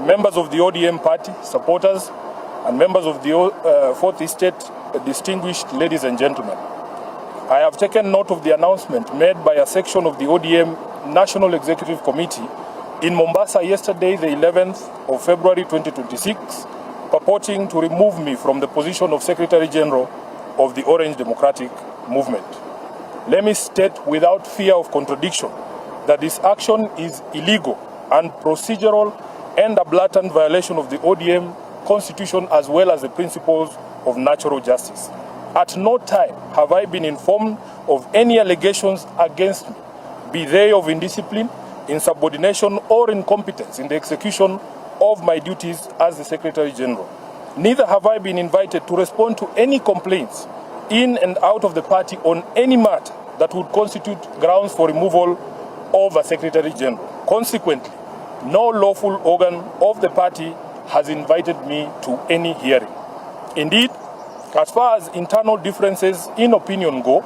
members of the ODM party, supporters, and members of the Fourth Estate, distinguished ladies and gentlemen. I have taken note of the announcement made by a section of the ODM National Executive Committee in Mombasa yesterday, the 11th of February 2026, purporting to remove me from the position of Secretary General of the Orange Democratic Movement. Let me state without fear of contradiction that this action is illegal and procedural and a blatant violation of the ODM Constitution as well as the principles of natural justice. At no time have I been informed of any allegations against me, be they of indiscipline, insubordination, or incompetence in the execution of my duties as the Secretary General. Neither have I been invited to respond to any complaints in and out of the party on any matter that would constitute grounds for removal of a Secretary General. Consequently, no lawful organ of the party has invited me to any hearing. Indeed, as far as internal differences in opinion go,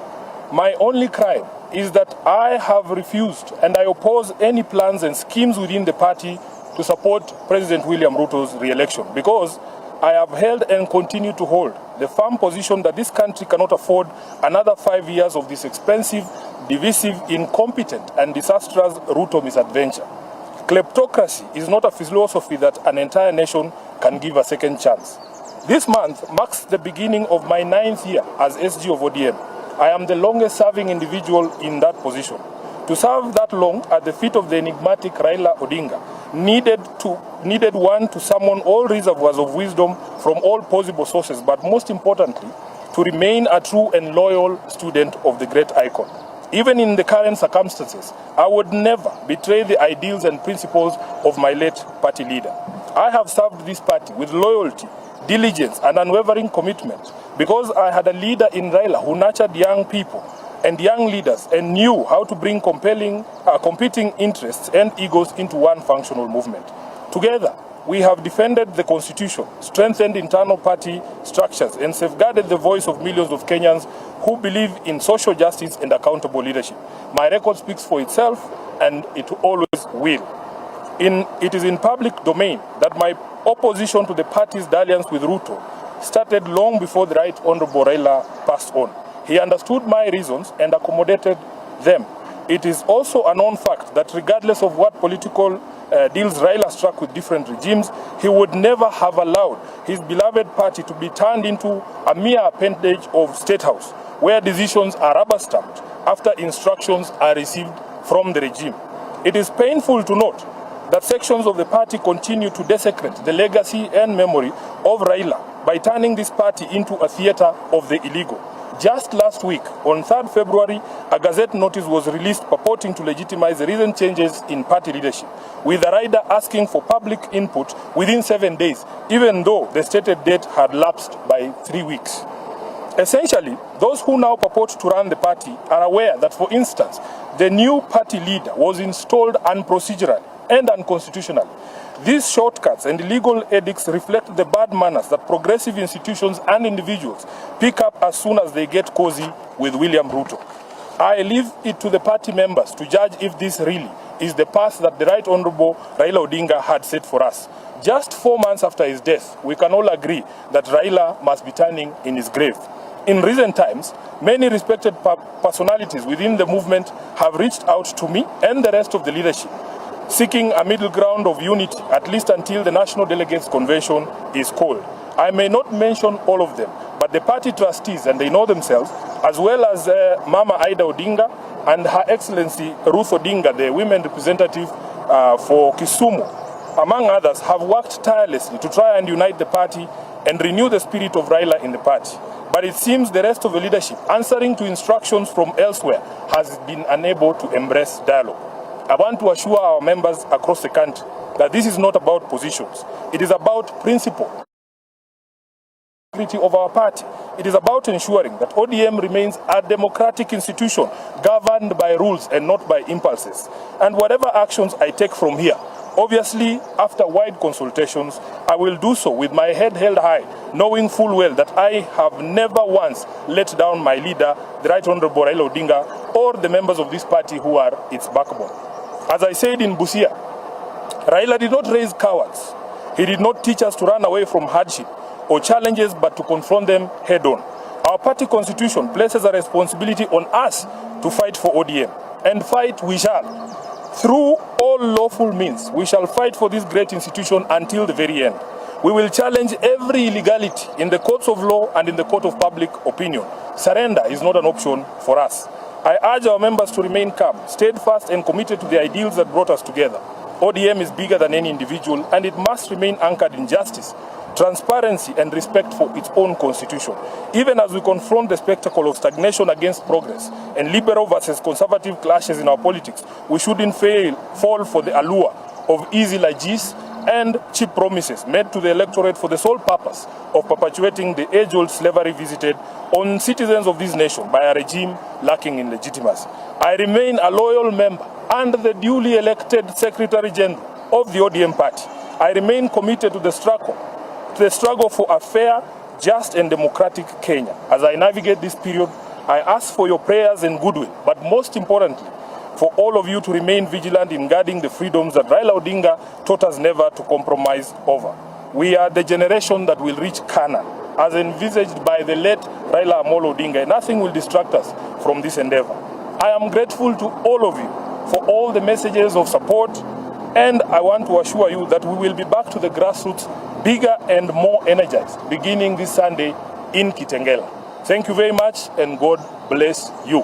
my only crime is that I have refused and I oppose any plans and schemes within the party to support President William Ruto's re-election, because I have held and continue to hold the firm position that this country cannot afford another 5 years of this expensive, divisive, incompetent, and disastrous Ruto misadventure. Kleptocracy is not a philosophy that an entire nation can give a second chance. This month marks the beginning of my 9th year as SG of ODM. I am the longest serving individual in that position. To serve that long at the feet of the enigmatic Raila Odinga needed one to summon all reservoirs of wisdom from all possible sources, but most importantly, to remain a true and loyal student of the great icon. Even in the current circumstances, I would never betray the ideals and principles of my late party leader. I have served this party with loyalty, diligence, and unwavering commitment because I had a leader in Raila who nurtured young people and young leaders and knew how to bring competing interests and egos into one functional movement. Together, we have defended the Constitution, strengthened internal party structures, and safeguarded the voice of millions of Kenyans who believe in social justice and accountable leadership. My record speaks for itself, and it always will. It is in public domain that my opposition to the party's dalliance with Ruto started long before the Right Honorable Raila passed on. He understood my reasons and accommodated them. It is also a known fact that regardless of what political deals Raila struck with different regimes, he would never have allowed his beloved party to be turned into a mere appendage of State House, where decisions are rubber-stamped after instructions are received from the regime. It is painful to note that sections of the party continue to desecrate the legacy and memory of Raila by turning this party into a theater of the illegal. Just last week, on 3rd February, a Gazette notice was released purporting to legitimize the recent changes in party leadership, with the rider asking for public input within 7 days, even though the stated date had lapsed by 3 weeks. Essentially, those who now purport to run the party are aware that, for instance, the new party leader was installed unprocedurally and unconstitutionally. These shortcuts and illegal edicts reflect the bad manners that progressive institutions and individuals pick up as soon as they get cozy with William Ruto. I leave it to the party members to judge if this really is the path that the Right Honorable Raila Odinga had set for us. Just 4 months after his death, we can all agree that Raila must be turning in his grave. In recent times, many respected personalities within the movement have reached out to me and the rest of the leadership, seeking a middle ground of unity, at least until the National Delegates Convention is called. I may not mention all of them, but the party trustees, and they know themselves, as well as Mama Ida Odinga and Her Excellency Ruth Odinga, the women representative for Kisumu, among others, have worked tirelessly to try and unite the party and renew the spirit of Raila in the party. But it seems the rest of the leadership, answering to instructions from elsewhere, has been unable to embrace dialogue. I want to assure our members across the country that this is not about positions. It is about principle of our party. It is about ensuring that ODM remains a democratic institution governed by rules and not by impulses. And whatever actions I take from here, obviously after wide consultations, I will do so with my head held high, knowing full well that I have never once let down my leader, the Right Honorable Raila Odinga, or the members of this party who are its backbone. As I said in Busia, Raila did not raise cowards. He did not teach us to run away from hardship or challenges, but to confront them head-on. Our party constitution places a responsibility on us to fight for ODM, and fight we shall. Through all lawful means, we shall fight for this great institution until the very end. We will challenge every illegality in the courts of law and in the court of public opinion. Surrender is not an option for us. I urge our members to remain calm, steadfast, and committed to the ideals that brought us together. ODM is bigger than any individual, and it must remain anchored in justice, transparency, and respect for its own constitution. Even as we confront the spectacle of stagnation against progress and liberal versus conservative clashes in our politics, we shouldn't fall for the allure of easy largesse and cheap promises made to the electorate for the sole purpose of perpetuating the age-old slavery visited on citizens of this nation by a regime lacking in legitimacy. I remain a loyal member and the duly elected Secretary General of the ODM party. I remain committed to the struggle for a fair, just, and democratic Kenya. As I navigate this period, I ask for your prayers and goodwill, but most importantly, for all of you to remain vigilant in guarding the freedoms that Raila Odinga taught us never to compromise over. We are the generation that will reach Canaan, as envisaged by the late Raila Amolo Odinga, and nothing will distract us from this endeavor. I am grateful to all of you for all the messages of support, and I want to assure you that we will be back to the grassroots, bigger and more energized, beginning this Sunday in Kitengela. Thank you very much, and God bless you.